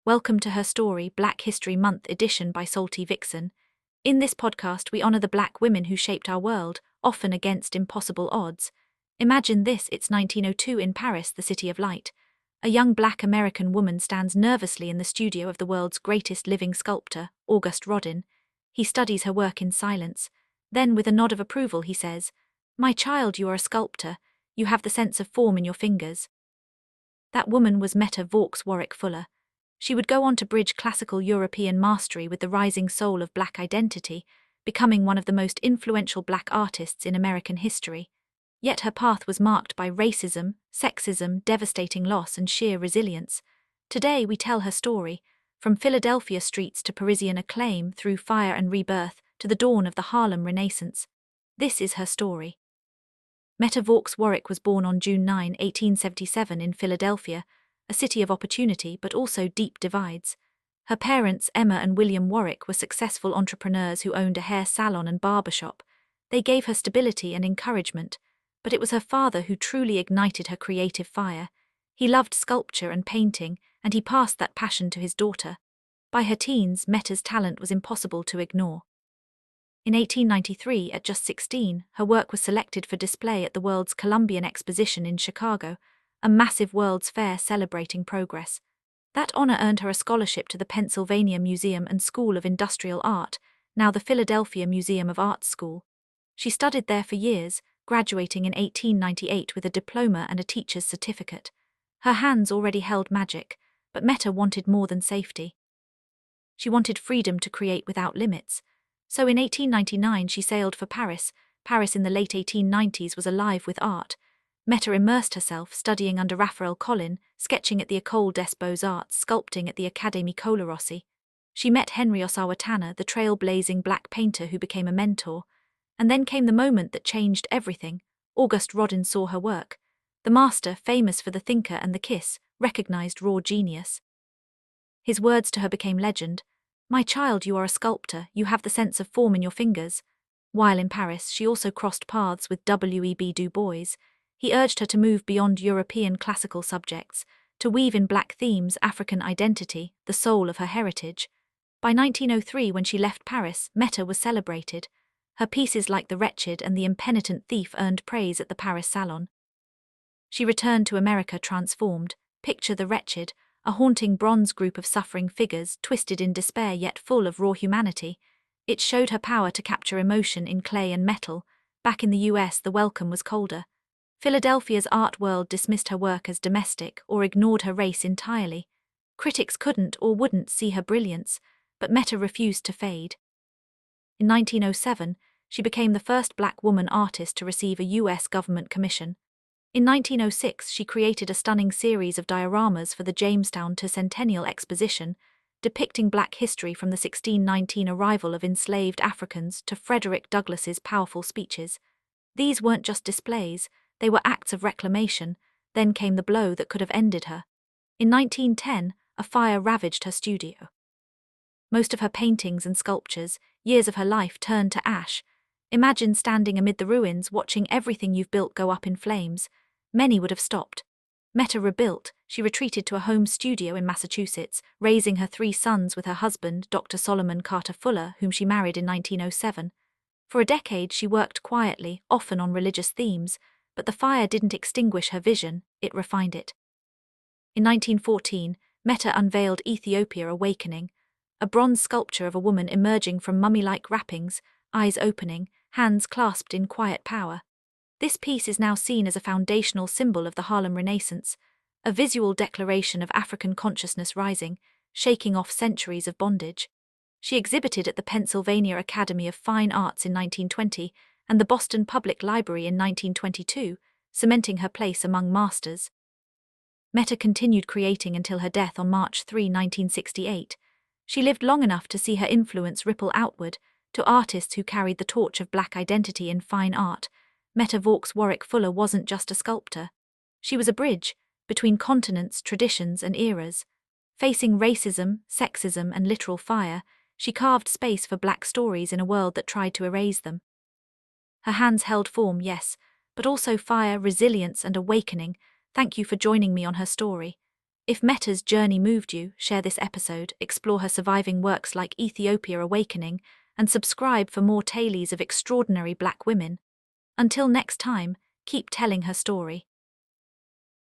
Welcome to Her Story, Black History Month edition by Salty Vixen. In this podcast, we honor the black women who shaped our world, often against impossible odds. Imagine this, it's 1902 in Paris, the City of Light. A young black American woman stands nervously in the studio of the world's greatest living sculptor, Auguste Rodin. He studies her work in silence. Then, with a nod of approval, he says, "My child, you are a sculptor. You have the sense of form in your fingers." That woman was Meta Vaux Warrick Fuller. She would go on to bridge classical European mastery with the rising soul of black identity, becoming one of the most influential black artists in American history. Yet her path was marked by racism, sexism, devastating loss, and sheer resilience. Today we tell her story, from Philadelphia streets to Parisian acclaim, through fire and rebirth, to the dawn of the Harlem Renaissance. This is her story. Meta Vaux Warrick was born on June 9, 1877 in Philadelphia, a city of opportunity but also deep divides. Her parents, Emma and William Warrick, were successful entrepreneurs who owned a hair salon and barber shop. They gave her stability and encouragement, but it was her father who truly ignited her creative fire. He loved sculpture and painting, and he passed that passion to his daughter. By her teens, Meta's talent was impossible to ignore. In 1893, at just 16, her work was selected for display at the World's Columbian Exposition in Chicago, a massive World's Fair celebrating progress. That honor earned her a scholarship to the Pennsylvania Museum and School of Industrial Art, now the Philadelphia Museum of Arts School. She studied there for years, graduating in 1898 with a diploma and a teacher's certificate. Her hands already held magic, but Meta wanted more than safety. She wanted freedom to create without limits. So in 1899 she sailed for Paris. Paris in the late 1890s was alive with art. Meta immersed herself, studying under Raphael Collin, sketching at the École des Beaux-Arts, sculpting at the Académie Colarossi. She met Henry Ossawa Tanner, the trailblazing black painter who became a mentor. And then came the moment that changed everything. Auguste Rodin saw her work. The master, famous for The Thinker and The Kiss, recognized raw genius. His words to her became legend. "My child, you are a sculptor, you have the sense of form in your fingers." While in Paris, she also crossed paths with W.E.B. Du Bois. He urged her to move beyond European classical subjects, to weave in black themes, African identity, the soul of her heritage. By 1903, when she left Paris, Meta was celebrated. Her pieces like The Wretched and The Impenitent Thief earned praise at the Paris Salon. She returned to America transformed. Picture The Wretched, a haunting bronze group of suffering figures, twisted in despair yet full of raw humanity. It showed her power to capture emotion in clay and metal. Back in the US, the welcome was colder. Philadelphia's art world dismissed her work as domestic or ignored her race entirely. Critics couldn't or wouldn't see her brilliance, but Meta refused to fade. In 1907, she became the first black woman artist to receive a US government commission. In 1906, she created a stunning series of dioramas for the Jamestown Exposition, depicting black history from the 1619 arrival of enslaved Africans to Frederick Douglass's powerful speeches. These weren't just displays, they were acts of reclamation. Then came the blow that could have ended her. In 1910, a fire ravaged her studio. Most of her paintings and sculptures, years of her life, turned to ash. Imagine standing amid the ruins, watching everything you've built go up in flames. Many would have stopped. Meta rebuilt. She retreated to a home studio in Massachusetts, raising her 3 sons with her husband, Dr. Solomon Carter Fuller, whom she married in 1907. For a decade, she worked quietly, often on religious themes, but the fire didn't extinguish her vision, it refined it. In 1914, Meta unveiled Ethiopia Awakening, a bronze sculpture of a woman emerging from mummy-like wrappings, eyes opening, hands clasped in quiet power. This piece is now seen as a foundational symbol of the Harlem Renaissance, a visual declaration of African consciousness rising, shaking off centuries of bondage. She exhibited at the Pennsylvania Academy of Fine Arts in 1920 and the Boston Public Library in 1922, cementing her place among masters. Meta continued creating until her death on March 3, 1968. She lived long enough to see her influence ripple outward to artists who carried the torch of black identity in fine art. Meta Vaux Warrick Fuller wasn't just a sculptor. She was a bridge between continents, traditions, and eras. Facing racism, sexism, and literal fire, she carved space for black stories in a world that tried to erase them. Her hands held form, yes, but also fire, resilience, and awakening. Thank you for joining me on her story. If Meta's journey moved you, share this episode, explore her surviving works like Ethiopia Awakening, and subscribe for more tales of extraordinary Black women. Until next time, keep telling her story.